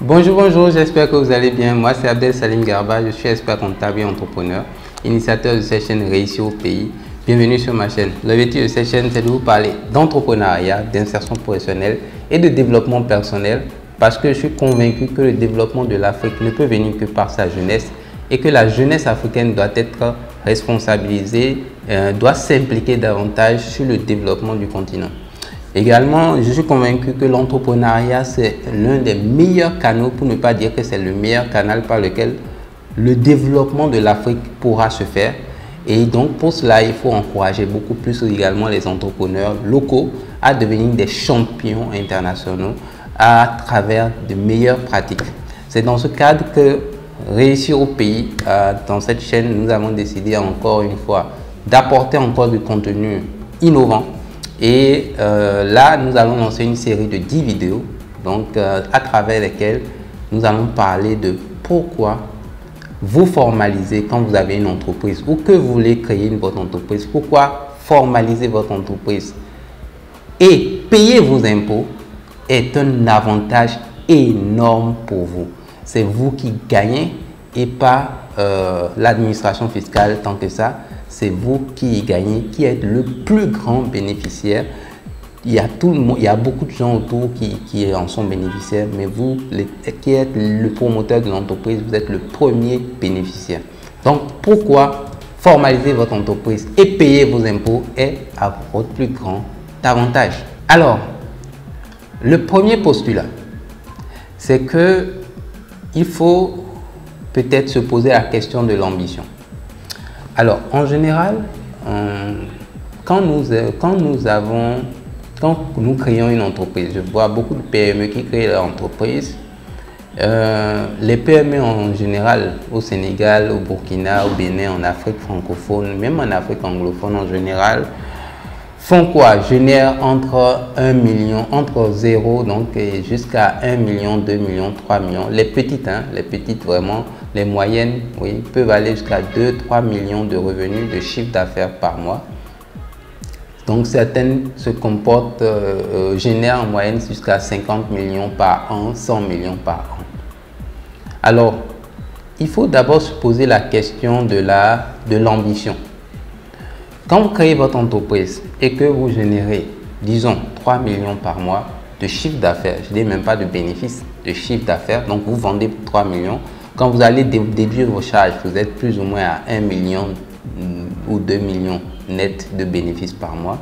Bonjour, bonjour, j'espère que vous allez bien. Moi, c'est Abdel Salim Garba, je suis expert comptable et entrepreneur, initiateur de cette chaîne Réussir au pays. Bienvenue sur ma chaîne. L'objectif de cette chaîne, c'est de vous parler d'entrepreneuriat, d'insertion professionnelle et de développement personnel parce que je suis convaincu que le développement de l'Afrique ne peut venir que par sa jeunesse et que la jeunesse africaine doit être responsabilisée, doit s'impliquer davantage sur le développement du continent. Également, je suis convaincu que l'entrepreneuriat, c'est l'un des meilleurs canaux, pour ne pas dire que c'est le meilleur canal par lequel le développement de l'Afrique pourra se faire. Et donc, pour cela, il faut encourager beaucoup plus également les entrepreneurs locaux à devenir des champions internationaux à travers de meilleures pratiques. C'est dans ce cadre que Réussir au pays, dans cette chaîne, nous avons décidé encore une fois d'apporter encore du contenu innovant. Et là, nous allons lancer une série de 10 vidéos donc, à travers lesquelles nous allons parler de pourquoi vous formalisez quand vous avez une entreprise ou que vous voulez créer votre entreprise. Pourquoi formaliser votre entreprise et payer vos impôts est un avantage énorme pour vous. C'est vous qui gagnez et pas l'administration fiscale tant que ça. C'est vous qui y gagnez, qui êtes le plus grand bénéficiaire. Il y a beaucoup de gens autour qui en sont bénéficiaires, mais vous, qui êtes le promoteur de l'entreprise, vous êtes le premier bénéficiaire. Donc, pourquoi formaliser votre entreprise et payer vos impôts est à votre plus grand avantage? Alors, le premier postulat, c'est que il faut peut-être se poser la question de l'ambition. Alors, en général, quand nous créons une entreprise, je vois beaucoup de PME qui créent leur entreprise. Les PME en général, au Sénégal, au Burkina, au Bénin, en Afrique francophone, même en Afrique anglophone en général, font quoi? Génèrent entre 1 million, entre 0 donc jusqu'à 1 million, 2 millions, 3 millions. Les petites vraiment, les moyennes, oui, peuvent aller jusqu'à 2-3 millions de revenus de chiffre d'affaires par mois. Donc certaines se comportent, génèrent en moyenne jusqu'à 50 millions par an, 100 millions par an. Alors, il faut d'abord se poser la question de l'ambition. Quand vous créez votre entreprise et que vous générez, disons, 3 millions par mois de chiffre d'affaires, je ne dis même pas de bénéfices, de chiffre d'affaires, donc vous vendez pour 3 millions, quand vous allez déduire vos charges, vous êtes plus ou moins à 1 million ou 2 millions net de bénéfices par mois.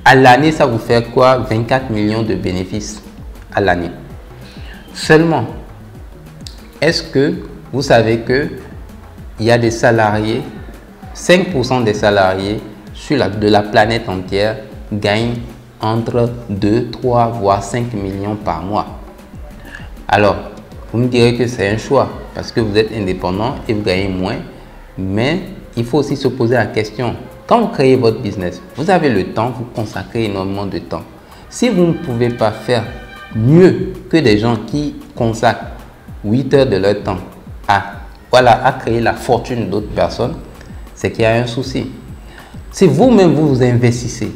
À l'année, ça vous fait quoi? 24 millions de bénéfices à l'année. Seulement, est-ce que vous savez qu'il y a des salariés, 5% des salariés de la planète entière gagnent entre 2, 3, voire 5 millions par mois. Alors, vous me direz que c'est un choix parce que vous êtes indépendant et vous gagnez moins. Mais il faut aussi se poser la question, quand vous créez votre business, vous avez le temps, vous consacrez énormément de temps. Si vous ne pouvez pas faire mieux que des gens qui consacrent 8 heures de leur temps à créer la fortune d'autres personnes, c'est qu'il y a un souci. Si vous-même vous investissez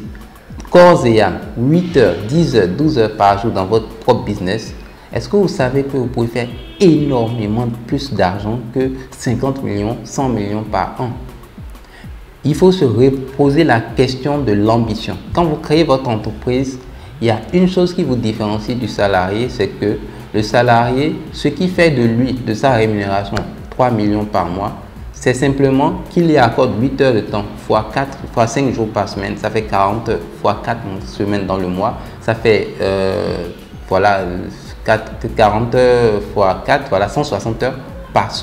corps et âme 8 heures, 10 heures, 12 heures par jour dans votre propre business, est-ce que vous savez que vous pouvez faire énormément plus d'argent que 50 millions, 100 millions par an? Il faut se reposer la question de l'ambition. Quand vous créez votre entreprise, il y a une chose qui vous différencie du salarié, c'est que le salarié, ce qui fait de lui, de sa rémunération, 3 millions par mois, c'est simplement qu'il y accorde 8 heures de temps, fois 4, fois 5 jours par semaine, ça fait 40 heures, fois 4 semaines dans le mois, ça fait, voilà, 40 heures fois 4, voilà, 160 heures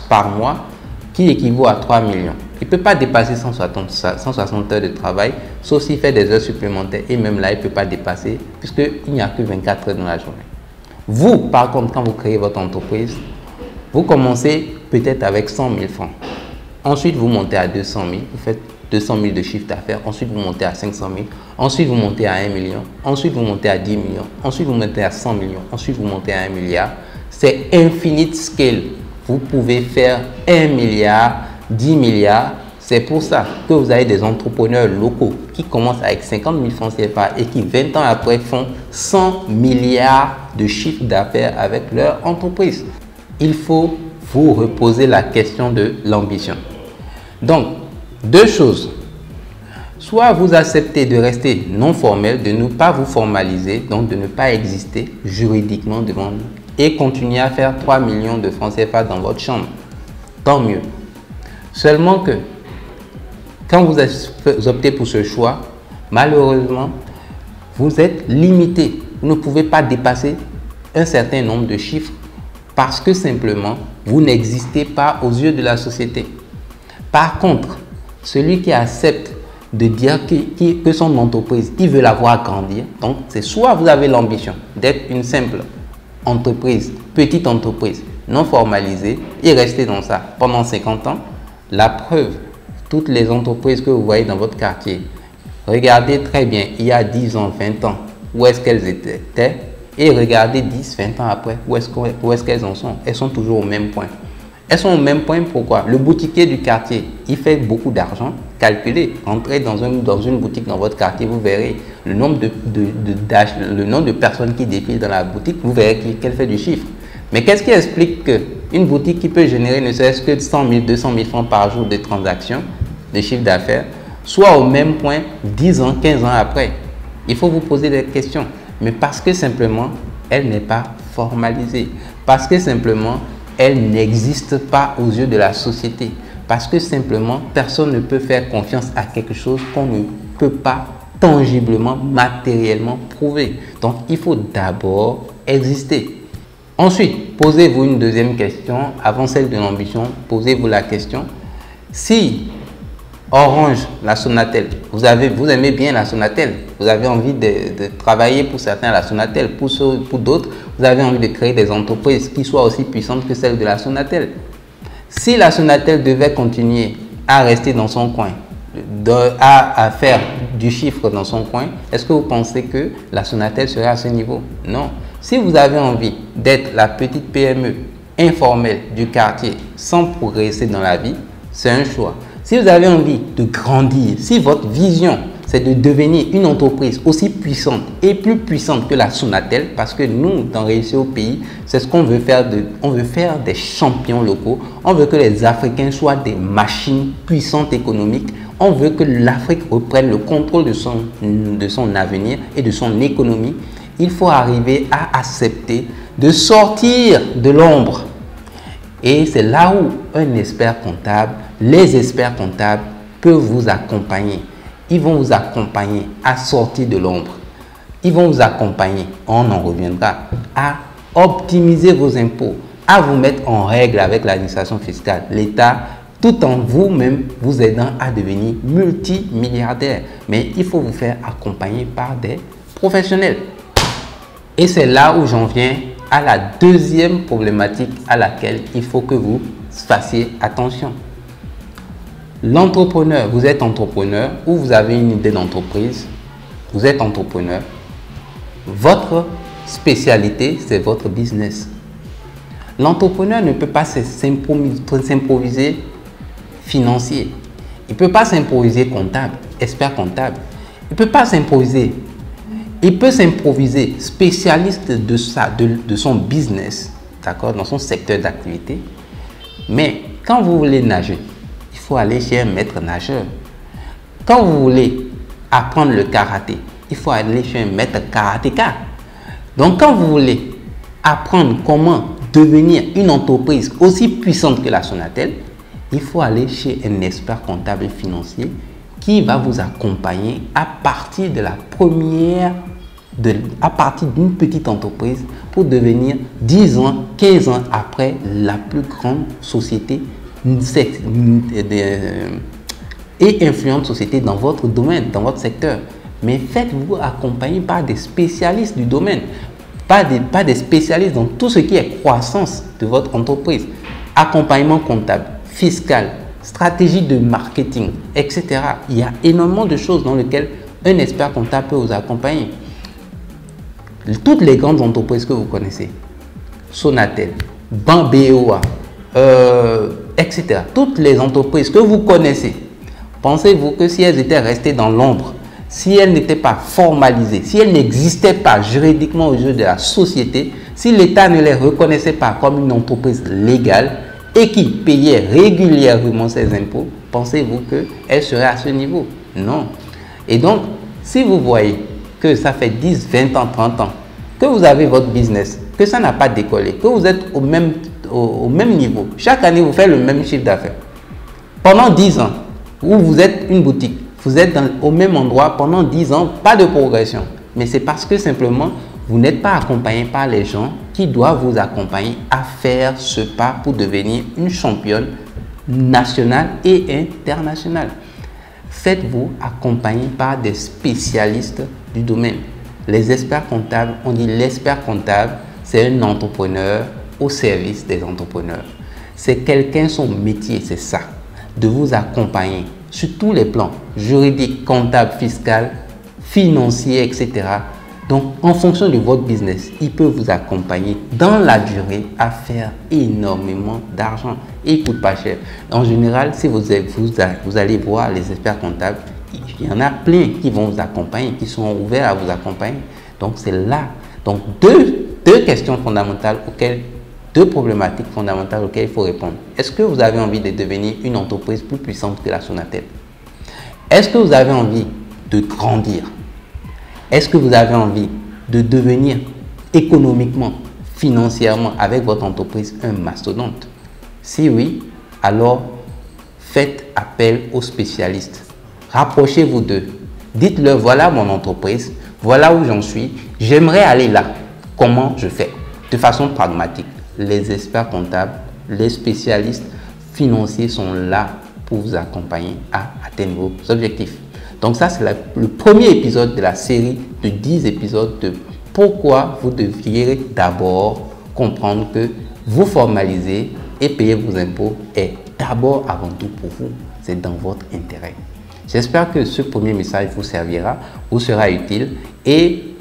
par mois, qui équivaut à 3 millions. Il ne peut pas dépasser 160 heures de travail, sauf s'il fait des heures supplémentaires, et même là, il ne peut pas dépasser, puisqu'il n'y a que 24 heures dans la journée. Vous, par contre, quand vous créez votre entreprise, vous commencez peut-être avec 100 000 francs. Ensuite, vous montez à 200 000, vous faites 200 000 de chiffre d'affaires. Ensuite, vous montez à 500 000. Ensuite, vous montez à 1 million. Ensuite, vous montez à 10 millions. Ensuite, vous montez à 100 millions. Ensuite, vous montez à 1 milliard. C'est infinite scale. Vous pouvez faire 1 milliard, 10 milliards, C'est pour ça que vous avez des entrepreneurs locaux qui commencent avec 50 000 francs CFA et qui 20 ans après font 100 milliards de chiffre d'affaires avec leur entreprise. Il faut vous reposer la question de l'ambition. Donc, deux choses. Soit vous acceptez de rester non formel, de ne pas vous formaliser, donc de ne pas exister juridiquement devant nous et continuer à faire 3 millions de francs CFA dans votre chambre. Tant mieux. Seulement que quand vous optez pour ce choix, malheureusement, vous êtes limité. Vous ne pouvez pas dépasser un certain nombre de chiffres parce que simplement, vous n'existez pas aux yeux de la société. Par contre, celui qui accepte de dire que son entreprise, il veut la voir grandir, donc c'est soit vous avez l'ambition d'être une simple entreprise, petite entreprise, non formalisée et rester dans ça pendant 50 ans. La preuve, toutes les entreprises que vous voyez dans votre quartier, regardez très bien, il y a 10 ans, 20 ans, où est-ce qu'elles étaient et regardez 10, 20 ans après, où est-ce qu'elles en sont. Elles sont toujours au même point. Elles sont au même point, pourquoi? Le boutiquier du quartier, il fait beaucoup d'argent. Calculez, entrez dans une boutique dans votre quartier, vous verrez le nombre de personnes qui défilent dans la boutique, vous verrez qu'elle fait du chiffre. Mais qu'est-ce qui explique qu'une boutique qui peut générer ne serait-ce que 100 000, 200 000 francs par jour de transactions, de chiffre d'affaires, soit au même point 10 ans, 15 ans après? Il faut vous poser des questions. Mais parce que simplement, elle n'est pas formalisée. Parce que simplement, elle n'existe pas aux yeux de la société. Parce que simplement, personne ne peut faire confiance à quelque chose qu'on ne peut pas tangiblement, matériellement prouver. Donc, il faut d'abord exister. Ensuite, posez-vous une deuxième question. Avant celle de l'ambition, posez-vous la question. Si Orange, la Sonatel, vous aimez bien la Sonatel, vous avez envie de travailler pour certains à la Sonatel, pour d'autres, vous avez envie de créer des entreprises qui soient aussi puissantes que celles de la Sonatel. Si la Sonatel devait continuer à rester dans son coin, à faire du chiffre dans son coin, est-ce que vous pensez que la Sonatel serait à ce niveau? Non. Si vous avez envie d'être la petite PME informelle du quartier sans progresser dans la vie, c'est un choix. Si vous avez envie de grandir, si votre vision c'est de devenir une entreprise aussi puissante et plus puissante que la Sonatel, parce que nous, dans Réussir au pays, c'est ce qu'on veut faire. On veut faire des champions locaux. On veut que les Africains soient des machines puissantes économiques. On veut que l'Afrique reprenne le contrôle de son avenir et de son économie. Il faut arriver à accepter de sortir de l'ombre. Et c'est là où un expert comptable, les experts comptables peuvent vous accompagner. Ils vont vous accompagner à sortir de l'ombre. Ils vont vous accompagner, on en reviendra, à optimiser vos impôts, à vous mettre en règle avec l'administration fiscale, l'État, tout en vous-même vous aidant à devenir multimilliardaire. Mais il faut vous faire accompagner par des professionnels. Et c'est là où j'en viens à la deuxième problématique à laquelle il faut que vous fassiez attention. L'entrepreneur, vous êtes entrepreneur ou vous avez une idée d'entreprise, vous êtes entrepreneur. Votre spécialité, c'est votre business. L'entrepreneur ne peut pas s'improviser financier. Il ne peut pas s'improviser comptable, expert comptable. Il ne peut pas s'improviser. Il peut s'improviser spécialiste de son business, d'accord, dans son secteur d'activité. Mais quand vous voulez nager, il faut aller chez un maître nageur. Quand vous voulez apprendre le karaté, il faut aller chez un maître karatéka. Donc, quand vous voulez apprendre comment devenir une entreprise aussi puissante que la Sonatel, il faut aller chez un expert comptable et financier qui va vous accompagner à partir de la à partir d'une petite entreprise pour devenir 10 ans, 15 ans après la plus grande société et influente société dans votre domaine, dans votre secteur. Mais faites-vous accompagner par des spécialistes du domaine, pas des spécialistes dans tout ce qui est croissance de votre entreprise, accompagnement comptable, fiscal, stratégie de marketing, etc. Il y a énormément de choses dans lesquelles un expert comptable peut vous accompagner. Toutes les grandes entreprises que vous connaissez, Sonatel, BOA, etc. Toutes les entreprises que vous connaissez, Pensez-vous que si elles étaient restées dans l'ombre, si elles n'étaient pas formalisées, si elles n'existaient pas juridiquement aux yeux de la société, si l'État ne les reconnaissait pas comme une entreprise légale et qui payait régulièrement ses impôts, pensez-vous qu'elles seraient à ce niveau? Non. Et donc, si vous voyez que ça fait 10, 20 ans, 30 ans, que vous avez votre business, que ça n'a pas décollé, que vous êtes au même niveau, chaque année vous faites le même chiffre d'affaires, pendant 10 ans, où vous êtes une boutique, vous êtes au même endroit pendant 10 ans, pas de progression. Mais c'est parce que simplement, vous n'êtes pas accompagné par les gens qui doivent vous accompagner à faire ce pas pour devenir une championne nationale et internationale. Faites-vous accompagner par des spécialistes du domaine. Les experts comptables, on dit l'expert comptable, c'est un entrepreneur au service des entrepreneurs. C'est quelqu'un, son métier, c'est ça, de vous accompagner sur tous les plans, juridique, comptable, fiscal, financier, etc. Donc, en fonction de votre business, il peut vous accompagner dans la durée à faire énormément d'argent et il ne coûte pas cher. En général, si vous allez voir les experts comptables, il y en a plein qui vont vous accompagner, qui sont ouverts à vous accompagner. Donc, c'est là. Donc, deux questions fondamentales deux problématiques fondamentales auxquelles il faut répondre. Est-ce que vous avez envie de devenir une entreprise plus puissante que la Sonatel? Est-ce que vous avez envie de grandir? Est-ce que vous avez envie de devenir économiquement, financièrement, avec votre entreprise, un mastodonte? Si oui, alors faites appel aux spécialistes. Rapprochez-vous d'eux. Dites-leur, voilà mon entreprise, voilà où j'en suis, j'aimerais aller là. Comment je fais? De façon pragmatique. Les experts comptables, les spécialistes financiers sont là pour vous accompagner à atteindre vos objectifs. Donc ça, c'est le premier épisode de la série de 10 épisodes de pourquoi vous devriez d'abord comprendre que vous formaliser et payer vos impôts est d'abord avant tout pour vous. C'est dans votre intérêt. J'espère que ce premier message vous servira, vous sera utile et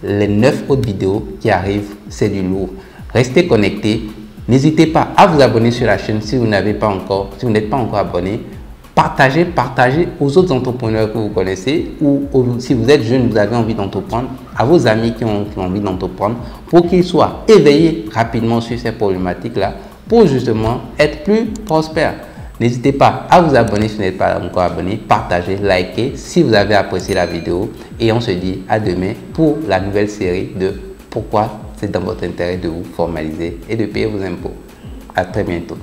les 9 autres vidéos qui arrivent, c'est du lourd. Restez connectés. N'hésitez pas à vous abonner sur la chaîne si vous n'êtes pas encore abonné. Partagez aux autres entrepreneurs que vous connaissez ou si vous êtes jeune, vous avez envie d'entreprendre, à vos amis qui ont envie d'entreprendre pour qu'ils soient éveillés rapidement sur ces problématiques-là pour justement être plus prospères. N'hésitez pas à vous abonner si vous n'êtes pas encore abonné, partagez, likez si vous avez apprécié la vidéo et on se dit à demain pour la nouvelle série de pourquoi c'est dans votre intérêt de vous formaliser et de payer vos impôts. À très bientôt.